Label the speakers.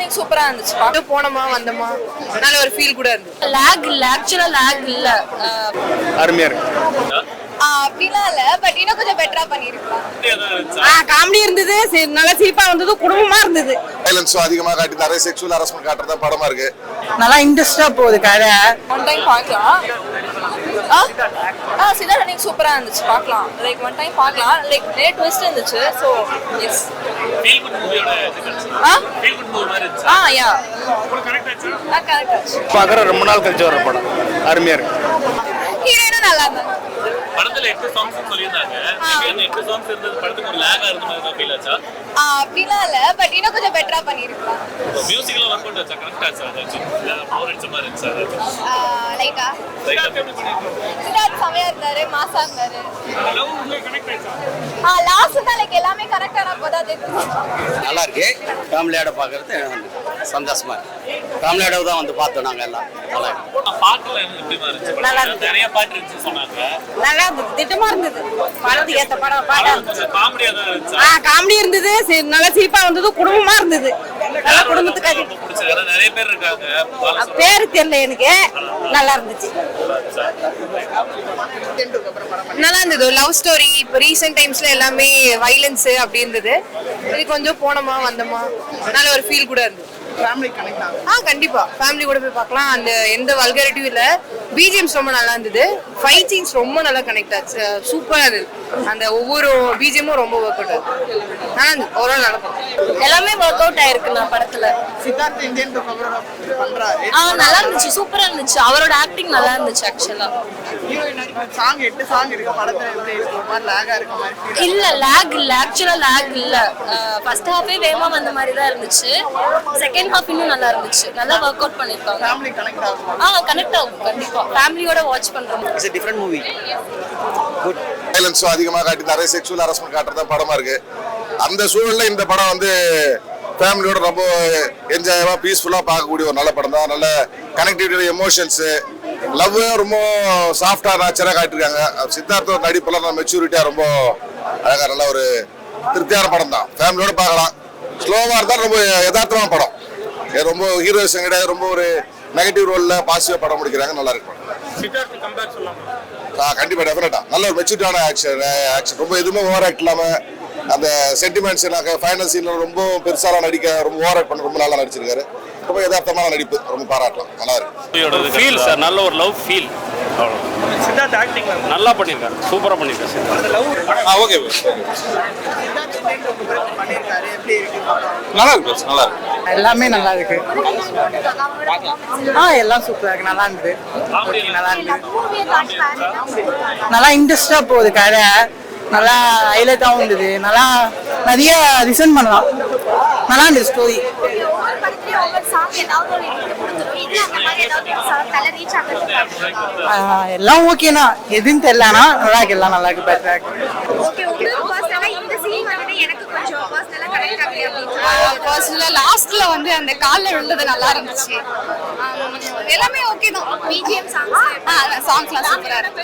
Speaker 1: Running சூப்பரா இருந்துச்சு. பாட்டு போனோமா வந்தோமா நல்ல ஒரு ஃபீல் கூட இருந்துச்சு.
Speaker 2: லாக் இல்ல, ஆக்சுவலா லாக் இல்ல.
Speaker 3: அருமையா இருக்கு.
Speaker 1: அப்படிலாம் இல்ல, பட் இன்னும் கொஞ்சம் பெட்டரா பண்ணிருக்கலாம்.
Speaker 2: காமெடி இருந்தது, நல்லா சீப்பா வந்தது, குடும்பமா இருந்தது.
Speaker 4: வயலன்ஸும் அதிகமாக காட்டி நிறைய செக்ஷுவல் ஹராஸ்மெண்ட் காட்டுறதா படமா இருக்கு.
Speaker 2: நல்லா இன்ட்ரெஸ்டா போகுது கதை.
Speaker 1: ஒன் டைம் பார்க்கலாம். சித்தார்த் ரன்னிங் சூப்பரா இருந்துச்சு. பார்க்கலாம், லைக் ஒன் டைம் பார்க்கலாம். லைக் நிறைய ட்விஸ்ட் இருந்துச்சு. ஸோ எஸ்
Speaker 5: ஃபீல் குட் மூவியோட ஃபீல் குட் மூவி மாதிரி இருந்துச்சு.
Speaker 1: யா
Speaker 5: உங்களுக்கு கரெக்ட் ஆச்சு.
Speaker 1: கரெக்ட் ஆச்சு.
Speaker 3: பார்க்குற ரொம்ப நாள் கழிச்சு வர படம் அருமையா இருக்கு.
Speaker 1: ஹீரோயினும் நல்லா இருந்தாங்க.
Speaker 5: படத்துல 8 சாங்ஸ் சொல்லியிருந்தாங்க. இந்த 8 சாங்ஸ் இருந்தது படத்துக்கு ஒரு லேகா இருந்த மாதிரி தான் ஃபீல் ஆச்சா?
Speaker 1: அப்படிலாம் இல்ல, பட் இன்னும் கொஞ்சம் பெட்டரா பண்ணிருக்கலாம்.
Speaker 5: மியூசிக்ல ஒர்க் அவுட் ஆச்சா? கரெக்ட் ஆச்சா? அதாச்சு போர் அடிச்ச மாதிரி இருந்துச்சு.
Speaker 1: லைக்கா
Speaker 5: லைக் எப்படி பண்ணிருக்கீங்க?
Speaker 1: சித்தார்த் செமையா இருந்தாரு, மாசா இருந்தாரு.
Speaker 5: லவ் உங்களுக்கு கனெக்ட் ஆச்சா?
Speaker 1: லாஸ்ட் தான் லைக் எல்லாமே கரெக்டான போதா தெரியுது.
Speaker 6: நல்லா இருக்கு. ஃபேமிலியோட பார்க்கறது சந்தோஷமா இருக்கு. ஃபேமிலியோட தான் வந்து பார்த்தோம் நாங்கள் எல்லாம். நல்லா இருக்கு.
Speaker 5: பாட்டுல எப்படி இருந்துச்சு? நிறைய பாட்டு இருந்துச்சு சொன்னாங்க.
Speaker 2: நல்லா இருந்தது, திட்டமா இருந்தது. படத்துக்கு ஏத்த படம்
Speaker 5: கொஞ்சம் காமெடியா தான் இருந்துச்சு.
Speaker 2: காமெடி இருந்தது, நல்லா சீப்பா வந்தது, குடும்பமா இருந்தது. நல்லா குடும்பத்துக்காக
Speaker 5: பிடிச்சது. நிறைய பேர் இருக்காங்க.
Speaker 2: பேரு தெரியல எனக்கு. நல்லா இருந்துச்சு.
Speaker 1: நல்லா இருந்தது. Love story. இப்போ ரீசெண்ட் டைம்ஸ்ல எல்லாமே வயலன்ஸ் அப்படி இருந்தது. இது கொஞ்சம் போனோமா வந்தோமா நல்ல ஒரு ஃபீல் கூட இருந்தது. கண்டிப்பா ஃபேமிலி கூட போய் பார்க்கலாம். அந்த எந்த வல்கரிட்டியும் இல்ல. பிஜிஎம்ஸ் ரொம்ப நல்லா இருந்தது. ஃபைட் சீன்ஸ் ரொம்ப நல்லா கனெக்ட் ஆச்சு. சூப்பரா இருந்தது. அந்த ஒவ்வொரு பிஜிஎம்மும் ரொம்ப ஒர்க் அவுட் ஆகுது. நல்லா இருந்தது. ஓவரால் நடக்கும்
Speaker 2: எல்லாமே ஒர்க் அவுட் ஆயிருக்கு நான் படத்துல.
Speaker 7: சித்தார்த் இந்தியன் பண்றாரு.
Speaker 2: நல்லா இருந்துச்சு, சூப்பரா இருந்துச்சு. அவரோட ஆக்டிங் நல்லா இருந்துச்சு ஆக்சுவலா.
Speaker 7: சாங் 8 சாங் இருக்கு படத்துல. எப்படி ஒரு மாதிரி லாகா இருக்க மாதிரி
Speaker 2: இல்ல, லாக் இல்ல, ஆக்சுவலா லாக் இல்ல. ஃபர்ஸ்ட் ஹாஃபே வேகமா வந்த மாதிரி தான் இருந்துச்சு. செகண்ட் ஹாஃப் இன்னும் நல்லா இருந்துச்சு. நல்லா ஒர்க் அவுட் பண்ணிருக்காங்க.
Speaker 7: ஃபேமிலி கனெக்ட் ஆகும்.
Speaker 2: கனெக்ட் ஆகும் கண்டிப்பா. ஃபேமிலியோட வாட்ச் பண்றோம்.
Speaker 6: It's a different movie. Good.
Speaker 4: வயலன்ஸும் அதிகமாக காட்டி நிறைய செக்ஷுவல் ஹராஸ்மெண்ட் காட்டுறதா படமா இருக்கு. அந்த சூழல்ல இந்த படம் வந்து ஃபேமிலியோட ரொம்ப என்ஜாயவா பீஸ்ஃபுல்லா பார்க்கக்கூடிய ஒரு நல்ல படம் தான். நல்ல கனெக்டிவிட்டி, எமோஷன்ஸ், லவ் ரொம்ப சாஃப்டா நேச்சரா காட்டிருக்காங்க. சித்தார்த்தோட நடிப்பெல்லாம் மெச்சூரிட்டியா ரொம்ப அழகா நல்ல ஒரு திருப்தியான படம் தான். ஃபேமிலியோட பார்க்கலாம். ஸ்லோவா இருந்தா ரொம்ப யதார்த்தமான படம். ரொம்ப ஹீரோயிசம் கிடையாது. ரொம்ப ஒரு நெகட்டிவ் ரோல்ல பாசிட்டிவா படம் முடிக்கிறாங்க. நல்லா இருக்கு.
Speaker 5: சித்தார்த் கம்பேக் சொல்லலாமா?
Speaker 4: கண்டிப்பா டெஃபினட்டா நல்ல ஒரு மெச்சூரிட்டியான ஆக்ஷன். ரொம்ப எதுவுமே ஓவர் ஆக்ட் இல்லாம அந்த சென்டிமெண்ட்ஸ் ஃபைனல் சீன்ல ரொம்ப பெருசாலாம் நடிக்க ரொம்ப ஓவர் ஆக்ட் பண்ண ரொம்ப நல்லா நடிச்சிருக்காரு. ரொம்ப யதார்த்தமான நடிப்பு. ரொம்ப பாராட்டலாம். நல்லா இருக்கு.
Speaker 3: ஃபீல் சார், நல்ல ஒரு லவ் ஃபீல்.
Speaker 5: சித்தார்த் ஆக்டிங்
Speaker 3: நல்லா பண்ணியிருக்காரு, சூப்பரா பண்ணியிருக்காரு சார்.
Speaker 4: ஓகே
Speaker 7: பண்ணிருக்காரு. எப்படி இருக்கு?
Speaker 4: நல்லா இருக்கு. நல்லா இருக்கு.
Speaker 7: எல்லாமே நல்லா இருக்கு. எல்லாம் சூப்பரா இருக்கு. நல்லா இருந்தது. நல்லா இருந்தது. நல்லா இன்ட்ரெஸ்டா போகுது கதை. நல்லா ஹைலைட்டாகவும் இருந்தது. நல்லா நிறைய ரிசன் பண்ணலாம். நல்லா இருந்தது ஸ்டோரி. எல்லாம் ஓகேண்ணா. எதுன்னு தெரியலனா நல்லா இருக்கு. எல்லாம் நல்லா இருக்கு. பெட்டரா இருக்கு.
Speaker 1: பர்சனலா லாஸ்ட்ல வந்து அந்த கால்ல விழுந்தது நல்லா இருந்துச்சு. எல்லாமே ஓகே தான். பிஜிஎம் சாங்ஸ்லாம் சூப்பரா இருக்கு.